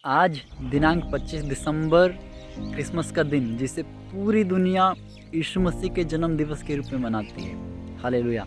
आज दिनांक 25 दिसंबर क्रिसमस का दिन, जिसे पूरी दुनिया यीशु मसीह के जन्म दिवस के रूप में मनाती है। हालेलुया।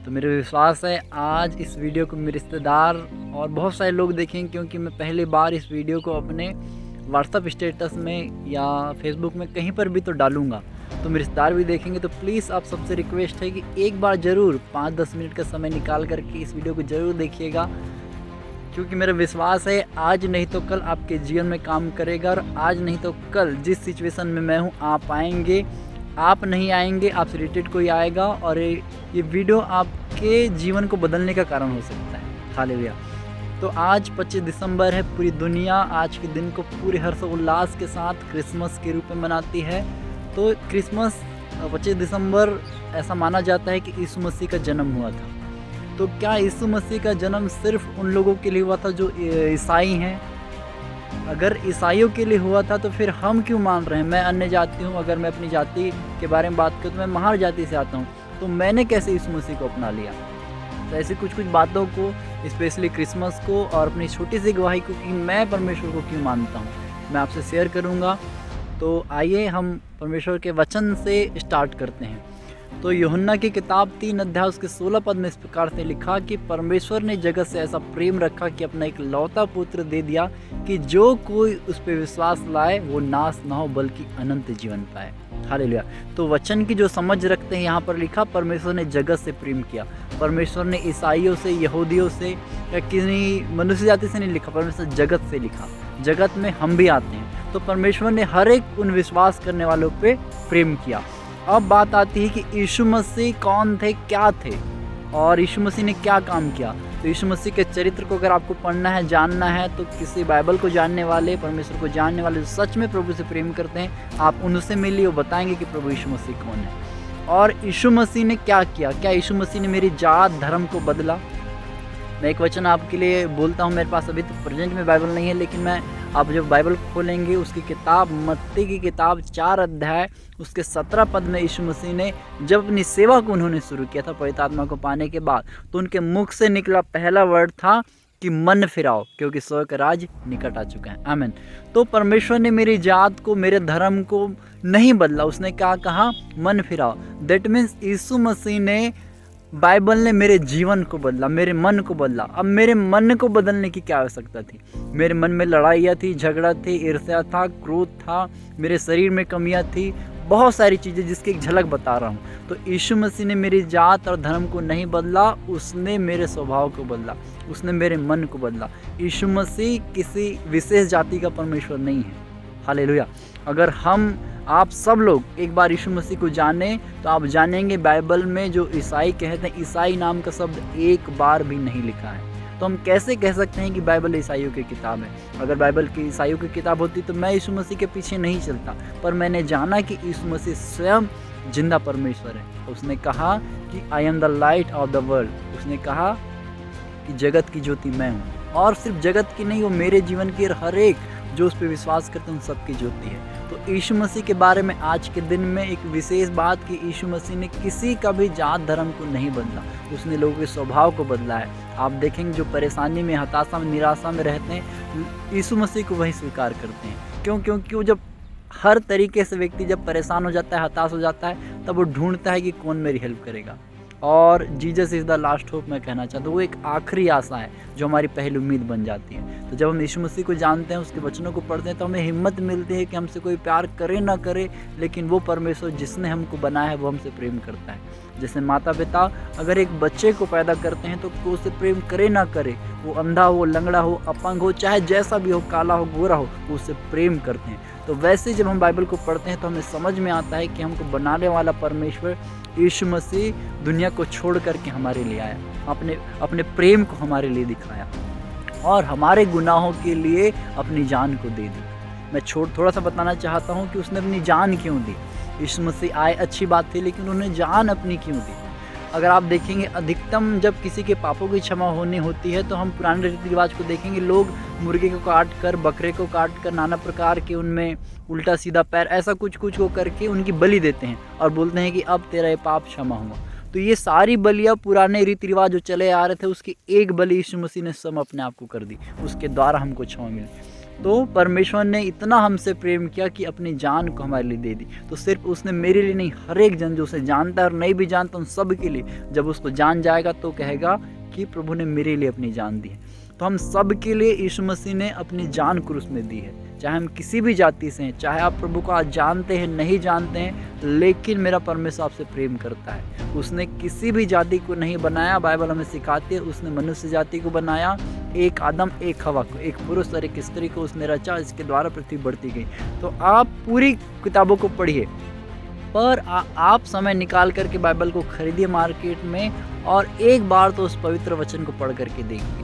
तो मेरे विश्वास है आज इस वीडियो को मेरे रिश्तेदार और बहुत सारे लोग देखेंगे, क्योंकि मैं पहली बार इस वीडियो को अपने व्हाट्सअप स्टेटस में या फेसबुक में कहीं पर भी तो डालूँगा, तो मेरे रिश्तेदार भी देखेंगे। तो प्लीज़ आप सबसे रिक्वेस्ट है कि एक बार ज़रूर 5-10 मिनट का समय निकाल करके इस वीडियो को ज़रूर देखिएगा, क्योंकि मेरा विश्वास है आज नहीं तो कल आपके जीवन में काम करेगा। और आज नहीं तो कल जिस सिचुएशन में मैं हूँ, आप आएंगे, आप नहीं आएंगे, आपसे रिलेटेड कोई आएगा और ये वीडियो आपके जीवन को बदलने का कारण हो सकता है। हालेलुया। तो आज 25 दिसंबर है। पूरी दुनिया आज के दिन को पूरे हर्षोल्लास के साथ क्रिसमस के रूप में मनाती है। तो क्रिसमस 25 दिसंबर ऐसा माना जाता है कि यीशु मसीह का जन्म हुआ था। तो क्या यीशु मसीह का जन्म सिर्फ उन लोगों के लिए हुआ था जो ईसाई हैं? अगर ईसाइयों के लिए हुआ था तो फिर हम क्यों मान रहे हैं? मैं अन्य जाति हूँ। अगर मैं अपनी जाति के बारे में बात करूँ तो मैं महार जाति से आता हूँ, तो मैंने कैसे यीशु मसीह को अपना लिया? तो ऐसी कुछ बातों को, स्पेशली क्रिसमस को और अपनी छोटी सी गवाही को कि मैं परमेश्वर को क्यों मानता हूँ, मैं आपसे शेयर करूँगा। तो आइए हम परमेश्वर के वचन से स्टार्ट करते हैं। तो यूहन्ना की किताब 3 अध्याय उसके 16 पद में इस प्रकार से लिखा कि परमेश्वर ने जगत से ऐसा प्रेम रखा कि अपना एक लौता पुत्र दे दिया, कि जो कोई उस पर विश्वास लाए वो नाश ना हो बल्कि अनंत जीवन पाए। हालेलुया। तो वचन की जो समझ रखते हैं, यहाँ पर लिखा परमेश्वर ने जगत से प्रेम किया। परमेश्वर ने ईसाइयों से, यहूदियों से या किसी मनुष्य जाति से नहीं लिखा, परमेश्वर जगत से लिखा। जगत में हम भी आते हैं, तो परमेश्वर ने हर एक उन विश्वास करने वालों पे प्रेम किया। अब बात आती है कि यीशु मसीह कौन थे, क्या थे और यीशु मसीह ने क्या काम किया। तो यीशु मसीह के चरित्र को अगर आपको पढ़ना है, जानना है, तो किसी बाइबल को जानने वाले, परमेश्वर को जानने वाले जो सच में प्रभु से प्रेम करते हैं, आप उनसे मिलिए, वो बताएंगे कि प्रभु यीशु मसीह कौन है और यीशु मसीह ने क्या किया। क्या यीशु मसीह ने मेरी जात धर्म को बदला? मैं एक वचन आपके लिए बोलता हूँ, मेरे पास अभी तो प्रेजेंट में बाइबल नहीं है, लेकिन मैं आप जब बाइबल खोलेंगे उसकी किताब मत्ती की किताब 4 अध्याय उसके 17 पद में यीशु मसीह ने जब अपनी सेवा को उन्होंने शुरू किया था पवित्र आत्मा को पाने के बाद, तो उनके मुख से निकला पहला वर्ड था कि मन फिराओ, क्योंकि स्वर्ग का राज निकट आ चुका है। आमीन। तो परमेश्वर ने मेरी जात को, मेरे धर्म को नहीं बदला। उसने क्या कहा? मन फिराओ। दैट मीन्स यीशु मसीह ने, बाइबल ने मेरे जीवन को बदला, मेरे मन को बदला। अब मेरे मन को बदलने की क्या आवश्यकता थी? मेरे मन में लड़ाइयाँ थी, झगड़ा थी, ईर्ष्या था, क्रोध था, मेरे शरीर में कमियाँ थी, बहुत सारी चीज़ें जिसकी एक झलक बता रहा हूँ। तो यीशु मसीह ने मेरी जात और धर्म को नहीं बदला, उसने मेरे स्वभाव को बदला, उसने मेरे मन को बदला। यीशु मसीह किसी विशेष जाति का परमेश्वर नहीं है। हालेलुया। अगर हम आप सब लोग एक बार यीशु मसीह को जाने तो आप जानेंगे बाइबल में जो ईसाई कहते हैं, ईसाई नाम का शब्द एक बार भी नहीं लिखा है। तो हम कैसे कह सकते हैं कि बाइबल ईसाइयों की किताब है? अगर बाइबल की ईसाइयों की किताब होती तो मैं यीशु मसीह के पीछे नहीं चलता, पर मैंने जाना कि यीशु मसीह स्वयं जिंदा परमेश्वर है। उसने कहा कि I am the light of the world. उसने कहा कि जगत की ज्योति मैं हूँ, और सिर्फ जगत की नहीं, वो मेरे जीवन की हर एक जो उस पर विश्वास करते हैं उन सबकी ज्योति है। तो यीशु मसीह के बारे में आज के दिन में एक विशेष बात कि यीशु मसीह ने किसी का भी जात धर्म को नहीं बदला, उसने लोगों के स्वभाव को बदला है। आप देखेंगे जो परेशानी में, हताशा में, निराशा में रहते हैं, यीशु मसीह को वही स्वीकार करते हैं। क्यों? क्योंकि वो जब हर तरीके से व्यक्ति जब परेशान हो जाता है, हताश हो जाता है, तब वो ढूंढता है कि कौन मेरी हेल्प करेगा। और Jesus is the last hope मैं कहना चाहता हूँ, वो एक आखिरी आशा है जो हमारी पहली उम्मीद बन जाती है। तो जब हम यीशु मसीह को जानते हैं, उसके वचनों को पढ़ते हैं, तो हमें हिम्मत मिलती है कि हमसे कोई प्यार करे ना करे, लेकिन वो परमेश्वर जिसने हमको बनाया है वो हमसे प्रेम करता है। जैसे माता पिता अगर एक बच्चे को पैदा करते हैं तो उससे प्रेम करे ना करे, वो अंधा हो, लंगड़ा हो, अपंग हो, चाहे जैसा भी हो, काला हो, गोरा हो, वो उससे प्रेम करते हैं। तो वैसे जब हम बाइबल को पढ़ते हैं तो हमें समझ में आता है कि हमको बनाने वाला परमेश्वर यीशु मसीह दुनिया को छोड़ करके हमारे लिए आया, अपने प्रेम को हमारे लिए दिखाया और हमारे गुनाहों के लिए अपनी जान को दे दी। मैं थोड़ा सा बताना चाहता हूँ कि उसने अपनी जान क्यों दी। यीशु मसीह आए, अच्छी बात थी, लेकिन उन्होंने जान अपनी क्यों दी? अगर आप देखेंगे अधिकतम जब किसी के पापों की क्षमा होनी होती है तो हम पुराने रीति रिवाज को देखेंगे, लोग मुर्गे को काट कर, बकरे को काट कर, नाना प्रकार के उनमें उल्टा सीधा पैर ऐसा कुछ को करके उनकी बलि देते हैं और बोलते हैं कि अब तेरा ये पाप क्षमा हुआ। तो ये सारी बलियाँ पुराने रीति रिवाज जो चले आ रहे थे, उसकी एक बलि यीशु मसीह ने स्वयं अपने आप को कर दी, उसके द्वारा हमको क्षमा मिली। तो परमेश्वर ने इतना हमसे प्रेम किया कि अपनी जान को हमारे लिए दे दी। तो सिर्फ उसने मेरे लिए नहीं, हर एक जन जो उसे जानता है और नहीं भी जानता उन सब के लिए, जब उसको जान जाएगा तो कहेगा कि प्रभु ने मेरे लिए अपनी जान दी है। तो हम सब के लिए यीशु मसीह ने अपनी जान क्रूस में दी है, चाहे हम किसी भी जाति से हैं, चाहे आप प्रभु को आज जानते हैं नहीं जानते हैं, लेकिन मेरा परमेश्वर आपसे प्रेम करता है। उसने किसी भी जाति को नहीं बनाया, बाइबल हमें सिखाती है उसने मनुष्य जाति को बनाया, एक आदम एक हवा को, एक पुरुष और एक स्त्री को उसने रचा, इसके द्वारा पृथ्वी बढ़ती गई। तो आप पूरी किताबों को पढ़िए, पर आप समय निकाल करके बाइबल को खरीदिए मार्केट में और एक बार तो उस पवित्र वचन को पढ़ करके देखिए।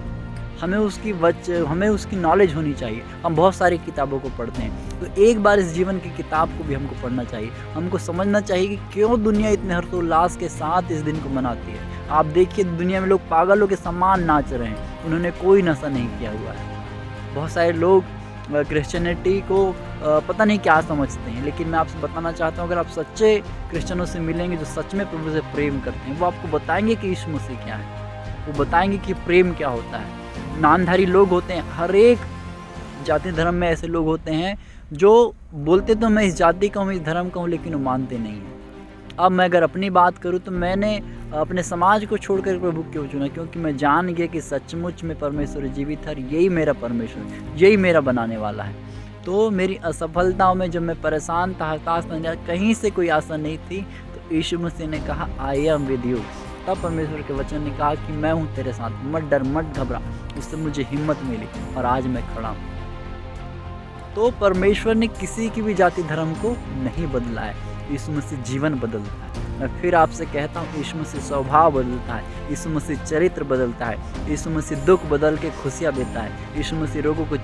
हमें उसकी नॉलेज होनी चाहिए। हम बहुत सारी किताबों को पढ़ते हैं, तो एक बार इस जीवन की किताब को भी हमको पढ़ना चाहिए। हमको समझना चाहिए कि क्यों दुनिया इतने हर्षोल्लास के साथ इस दिन को मनाती है। आप देखिए दुनिया में लोग पागलों के समान नाच रहे हैं, उन्होंने कोई नशा नहीं किया हुआ है। बहुत सारे लोग क्रिश्चियनिटी को पता नहीं क्या समझते हैं, लेकिन मैं आपसे बताना चाहता हूँ अगर आप सच्चे क्रिश्चियनों से मिलेंगे जो सच में प्रभु से प्रेम करते हैं, वो आपको बताएंगे कि यीशु मसीह क्या है, वो बताएंगे कि प्रेम क्या होता है। नामधारी लोग होते हैं, हर एक जाति धर्म में ऐसे लोग होते हैं जो बोलते तो मैं इस जाति का हूँ, इस धर्म का हूँ, लेकिन वो मानते नहीं हैं। अब मैं अगर अपनी बात करूँ तो मैंने अपने समाज को छोड़कर प्रभु क्यों चुना, क्योंकि मैं जान गया कि सचमुच में परमेश्वर जीवित है, यही मेरा परमेश्वर, यही मेरा बनाने वाला है। तो मेरी असफलताओं में जब मैं परेशान था, हताश था, कहीं से कोई आशा नहीं थी, तो यीशु मसीह ने कहा आई एम विद यू। तब परमेश्वर के वचन ने कहा कि मैं हूँ तेरे साथ, मत डर मत घबरा। उससे मुझे हिम्मत मिली और आज मैं खड़ा हूँ। तो परमेश्वर ने किसी की भी जाति धर्म को नहीं बदला है, यीशु मसीह जीवन बदलता है। मैं फिर आपसे कहता हूँ यीशु मसीह स्वभाव बदलता है, यीशु मसीह चरित्र बदलता है, यीशु मसीह दुख बदल के खुशियाँ देता है, यीशु मसीह रोगों को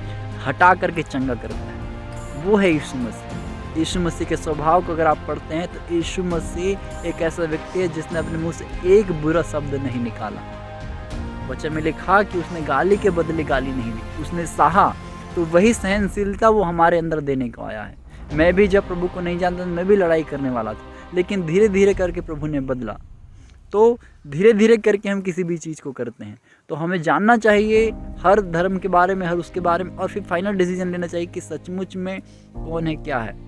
हटा करके चंगा करता है। वो है यीशु मसीह। यीशु मसीह के स्वभाव को अगर आप पढ़ते हैं तो यीशु मसीह एक ऐसा व्यक्ति है जिसने अपने मुंह से एक बुरा शब्द नहीं निकाला। वचन में लिखा कि उसने गाली के बदले गाली नहीं दी, उसने सहा। तो वही सहनशीलता वो हमारे अंदर देने को आया है। मैं भी जब प्रभु को नहीं जानता मैं भी लड़ाई करने वाला था, लेकिन धीरे धीरे करके प्रभु ने बदला। तो धीरे धीरे करके हम किसी भी चीज़ को करते हैं, तो हमें जानना चाहिए हर धर्म के बारे में, हर उसके बारे में, और फिर फाइनल डिसीजन लेना चाहिए कि सचमुच में कौन है क्या है।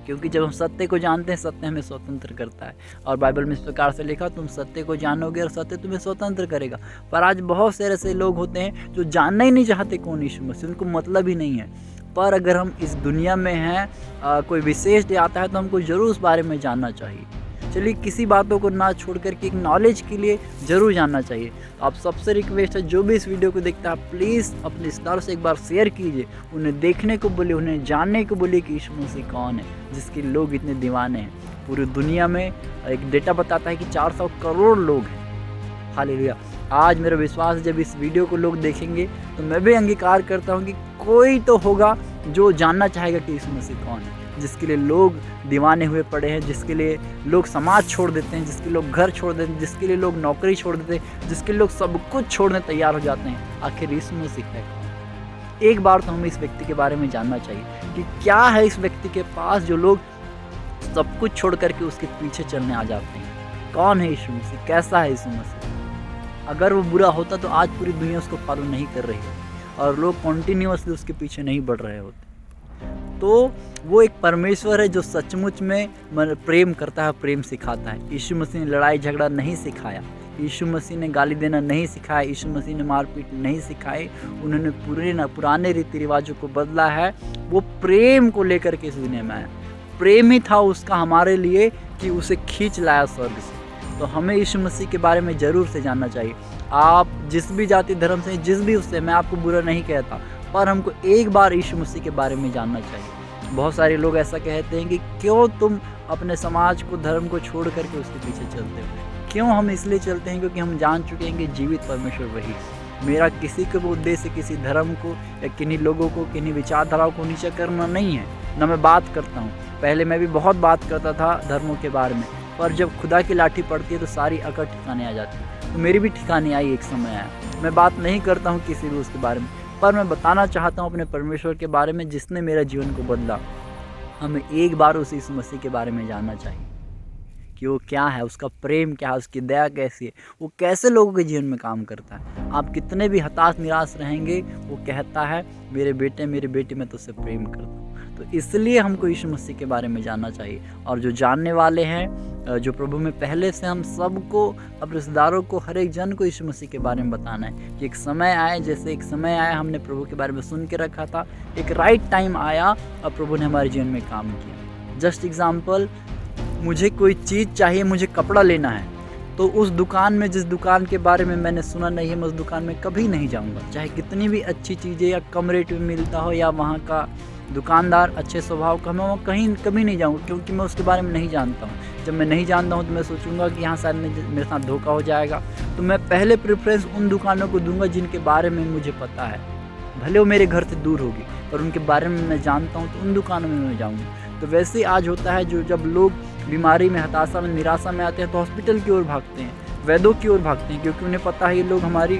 क्योंकि जब हम सत्य को जानते हैं, सत्य हमें स्वतंत्र करता है। और बाइबल में इस प्रकार से लिखा, तुम सत्य को जानोगे और सत्य तुम्हें स्वतंत्र करेगा। पर आज बहुत से ऐसे लोग होते हैं जो जानना ही नहीं चाहते कौन यीशु मसीह, उनको मतलब ही नहीं है। पर अगर हम इस दुनिया में हैं, कोई विशेष डे आता है तो हमको ज़रूर उस बारे में जानना चाहिए। चलिए किसी बातों को ना छोड़ करके एक नॉलेज के लिए ज़रूर जानना चाहिए। आप सबसे रिक्वेस्ट है जो भी इस वीडियो को देखता है प्लीज़ अपने रिश्तेदारों से एक बार शेयर कीजिए, उन्हें देखने को बोलिए, उन्हें जानने को बोलिए कि यीशु मसीह कौन है, जिसके लोग इतने दीवाने हैं। पूरी दुनिया में एक डेटा बताता है कि 400 करोड़ लोग हैं। हालेलुया। आज मेरा विश्वास है जब इस वीडियो को लोग देखेंगे तो मैं भी अंगीकार करता हूँ कि कोई तो होगा जो जानना चाहेगा कि यीशु मसीह कौन है, जिसके लिए लोग दीवाने हुए पड़े हैं, जिसके लिए लोग समाज छोड़ देते हैं, जिसके लोग घर छोड़ देते हैं, जिसके लिए लोग नौकरी छोड़ देते हैं, जिसके लिए लोग सब कुछ छोड़ने तैयार हो जाते हैं। आखिर यीशु मसीह है कौन? एक बार तो हमें इस व्यक्ति के बारे में जानना चाहिए कि क्या है इस व्यक्ति के पास जो लोग सब कुछ छोड़ करके उसके पीछे चलने आ जाते हैं। कौन है यीशु मसीह? कैसा है यीशु मसीह? अगर वो बुरा होता तो आज पूरी दुनिया उसको फॉलो नहीं कर रही होती और लोग कॉन्टीन्यूअसली उसके पीछे नहीं बढ़ रहे होते। तो वो एक परमेश्वर है जो सचमुच में प्रेम करता है, प्रेम सिखाता है। यीशु मसीह ने लड़ाई झगड़ा नहीं सिखाया, यीशु मसीह ने गाली देना नहीं सिखाया, यीशु मसीह ने मारपीट नहीं सिखाई। उन्होंने पुराने रीति रिवाजों को बदला है। वो प्रेम को लेकर के इस दुनिया में आया। प्रेम ही था उसका हमारे लिए कि उसे खींच लाया स्वर्ग से। तो हमें यीशु मसीह के बारे में ज़रूर से जानना चाहिए। आप जिस भी जाति धर्म से, जिस भी उससे, मैं आपको बुरा नहीं कहता, पर हमको एक बार यीशु मसीह के बारे में जानना चाहिए। बहुत सारे लोग ऐसा कहते हैं कि क्यों तुम अपने समाज को, धर्म को छोड़ करके उसके पीछे चलते हो। क्यों? हम इसलिए चलते हैं क्योंकि हम जान चुके हैं कि जीवित परमेश्वर वही है। मेरा किसी को भी उद्देश्य किसी धर्म को या किन्हीं लोगों को, किन्हीं विचारधाराओं को नीचा करना नहीं है। ना मैं बात करता हूँ, पहले मैं भी बहुत बात करता था धर्मों के बारे में, पर जब खुदा की लाठी पड़ती है तो सारी अकड़ ठिकाने आ जाती है। तो मेरी भी ठिकाने आई, एक समय आया। मैं बात नहीं करता हूँ किसी भी उसके बारे में, पर मैं बताना चाहता हूँ अपने परमेश्वर के बारे में जिसने मेरा जीवन को बदला। हमें एक बार उस यीशु मसीह के बारे में जानना चाहिए कि वो क्या है, उसका प्रेम क्या है, उसकी दया कैसी है, वो कैसे लोगों के जीवन में काम करता है। आप कितने भी हताश निराश रहेंगे, वो कहता है मेरे बेटे मेरी बेटी मैं तुझसे प्रेम करता हूँ। तो इसलिए हमको यीशु मसीह के बारे में जानना चाहिए। और जो जानने वाले हैं, जो प्रभु में पहले से, हम सबको, अपने रिश्तेदारों को, हर एक जन को यीशु मसीह के बारे में बताना है कि एक समय आए, जैसे एक समय आया हमने प्रभु के बारे में सुन के रखा था, एक राइट टाइम आया और प्रभु ने हमारे जीवन में काम किया। जस्ट एग्जाम्पल, मुझे कोई चीज़ चाहिए, मुझे कपड़ा लेना है, तो उस दुकान में, जिस दुकान के बारे में मैंने सुना नहीं है, मैं उस दुकान में कभी नहीं जाऊंगा, चाहे कितनी भी अच्छी चीज़ें या कम रेट में मिलता हो या वहाँ का दुकानदार अच्छे स्वभाव का, मैं वहाँ कहीं कभी नहीं जाऊँगा, क्योंकि मैं उसके बारे में नहीं जानता हूँ। जब मैं नहीं जानता हूँ तो मैं सोचूंगा कि यहाँ शायद मेरे साथ धोखा हो जाएगा, तो मैं पहले प्रेफरेंस उन दुकानों को दूंगा जिनके बारे में मुझे पता है, भले वो मेरे घर से दूर होगी, पर उनके बारे में मैं जानता हूँ, तो उन दुकानों में मैं जाऊँगा। तो वैसे ही आज होता है, जो जब लोग बीमारी में, हताशा में, निराशा में आते हैं तो हॉस्पिटल की ओर भागते हैं, वैद्यों की ओर भागते हैं, क्योंकि उन्हें पता है ये लोग हमारी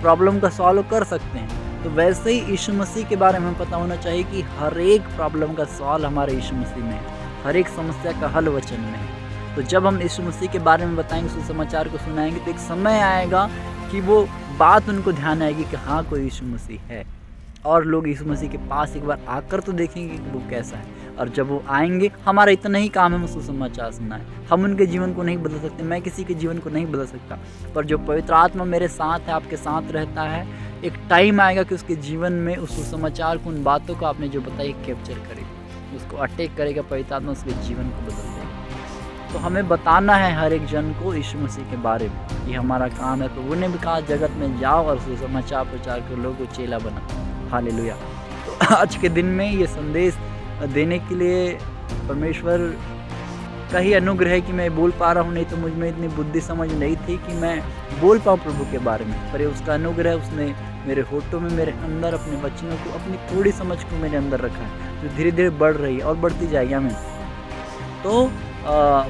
प्रॉब्लम का सॉल्व कर सकते हैं। तो वैसे ही यीशु मसीह के बारे में हमें पता होना चाहिए कि हर एक प्रॉब्लम का सॉल्व हमारे यीशु मसीह में है, हर एक समस्या का हल वचन में है। तो जब हम यीशु मसीह के बारे में बताएंगे, सुसमाचार को सुनाएंगे, तो एक समय आएगा कि वो बात उनको ध्यान आएगी कि हाँ, कोई यीशु मसीह है, और लोग यीशु मसीह के पास एक बार आकर तो देखेंगे कि वो कैसा है। और जब वो आएंगे, हमारा इतना ही काम है सुसमाचार सुनना है। हम उनके जीवन को नहीं बदल सकते, मैं किसी के जीवन को नहीं बदल सकता, पर जो पवित्र आत्मा मेरे साथ है, आपके साथ रहता है, एक टाइम आएगा कि उसके जीवन में उस सुसमाचार को, उन बातों को आपने जो बताई, कैप्चर करेगा, उसको अटैक करेगा, पवित्र आत्मा उसके जीवन को बदल देगा। तो हमें बताना है हर एक जन को यीशु मसीह के बारे में, ये हमारा काम है। प्रभु ने भी कहा, जगत में जाओ और सुसमाचार प्रचार कर, लोगों को चेला बना। हालेलुया। तो आज के दिन में ये संदेश देने के लिए परमेश्वर का ही अनुग्रह है कि मैं बोल पा रहा हूँ, नहीं तो मुझ में इतनी बुद्धि समझ नहीं थी कि मैं बोल पाऊँ प्रभु के बारे में। पर ये उसका अनुग्रह, उसने मेरे होठों में, मेरे अंदर अपने वचनों को, अपनी थोड़ी समझ को मेरे अंदर रखा है, जो धीरे धीरे बढ़ रही है और बढ़ती जाएगी। हमें तो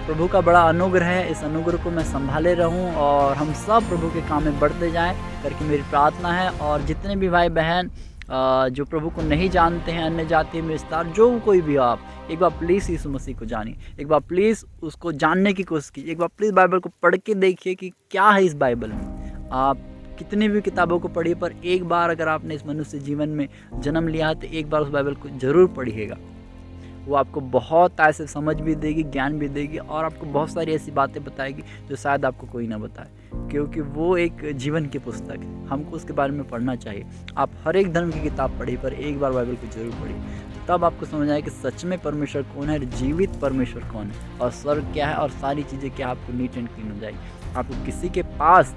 प्रभु का बड़ा अनुग्रह है, इस अनुग्रह को मैं संभाले रहूं और हम सब प्रभु के काम में बढ़ते जाएं करके मेरी प्रार्थना है। और जितने भी भाई बहन जो प्रभु को नहीं जानते हैं, अन्य जाति में विस्तार, जो कोई भी, आप एक बार प्लीज़ यीशु मसीह को जानिए, एक बार प्लीज़ उसको जानने की कोशिश कीजिए, एक बार प्लीज़ बाइबल को पढ़ के देखिए कि क्या है इस बाइबल में। आप कितनी भी किताबों को पढ़िए, पर एक बार अगर आपने इस मनुष्य जीवन में जन्म लिया है तो एक बार उस बाइबल को ज़रूर पढ़िएगा। वो आपको बहुत ऐसे समझ भी देगी, ज्ञान भी देगी, और आपको बहुत सारी ऐसी बातें बताएगी जो शायद आपको कोई ना बताए, क्योंकि वो एक जीवन की पुस्तक है। हमको उसके बारे में पढ़ना चाहिए। आप हर एक धर्म की किताब पढ़िए, पर एक बार बाइबल को जरूर पढ़िए, तब आपको समझ आए कि सच में परमेश्वर कौन है, जीवित परमेश्वर कौन है, और स्वर्ग क्या है, और सारी चीज़ें क्या, आपको नीट एंड क्लीन हो जाएगी। आपको किसी के पास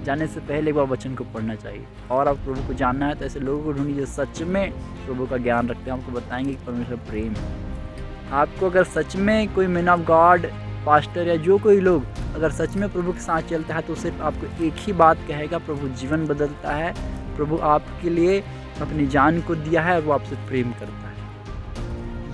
जाने से पहले एक बार वचन को पढ़ना चाहिए। और आप प्रभु को जानना है तो ऐसे लोगों को ढूंढिए जो सच में प्रभु का ज्ञान रखते हैं, आपको बताएंगे कि परमेश्वर प्रेम है। आपको अगर सच में कोई मैन ऑफ गॉड, पास्टर या जो कोई लोग अगर सच में प्रभु के साथ चलता है, तो सिर्फ आपको एक ही बात कहेगा, प्रभु जीवन बदलता है, प्रभु आपके लिए अपनी जान को दिया है, वो आपसे प्रेम करता है।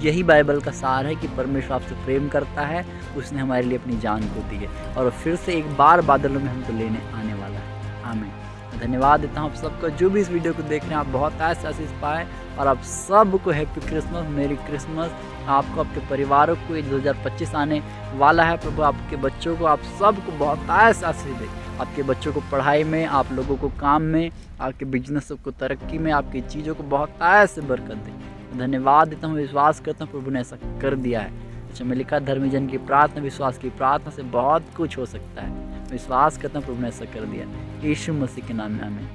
यही बाइबल का सार है कि परमेश्वर आपसे प्रेम करता है, उसने हमारे लिए अपनी जान को दी है, और फिर से एक बार बादलों में हमको लेने आने वाला है। आमीन। धन्यवाद देता हूँ आप सबको, जो भी इस वीडियो को देख रहे हैं, आप बहुत ऐसे आशीष पाए, और आप सबको हैप्पी क्रिसमस, मेरी क्रिसमस। आपको, आपके परिवारों को, 2025 आने वाला है। प्रभु आपके बच्चों को, आप सबको बहुत ऐसे आशीष दे, आपके बच्चों को पढ़ाई में, आप लोगों को काम में, आपके बिजनेस को तरक्की में, आपकी चीज़ों को बहुत ऐसे बरकत दे। धन्यवाद देता हूँ, विश्वास करता हूँ प्रभु ने ऐसा कर दिया है। अच्छा, मैं लिखा, धर्मी जन की प्रार्थना, विश्वास की प्रार्थना से बहुत कुछ हो सकता है। विश्वास करता हूँ प्रभु ने ऐसा कर दिया, यीशु मसीह के नाम में। आमीन।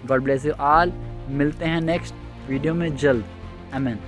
God bless you all. मिलते हैं नेक्स्ट वीडियो में जल्द। आमीन।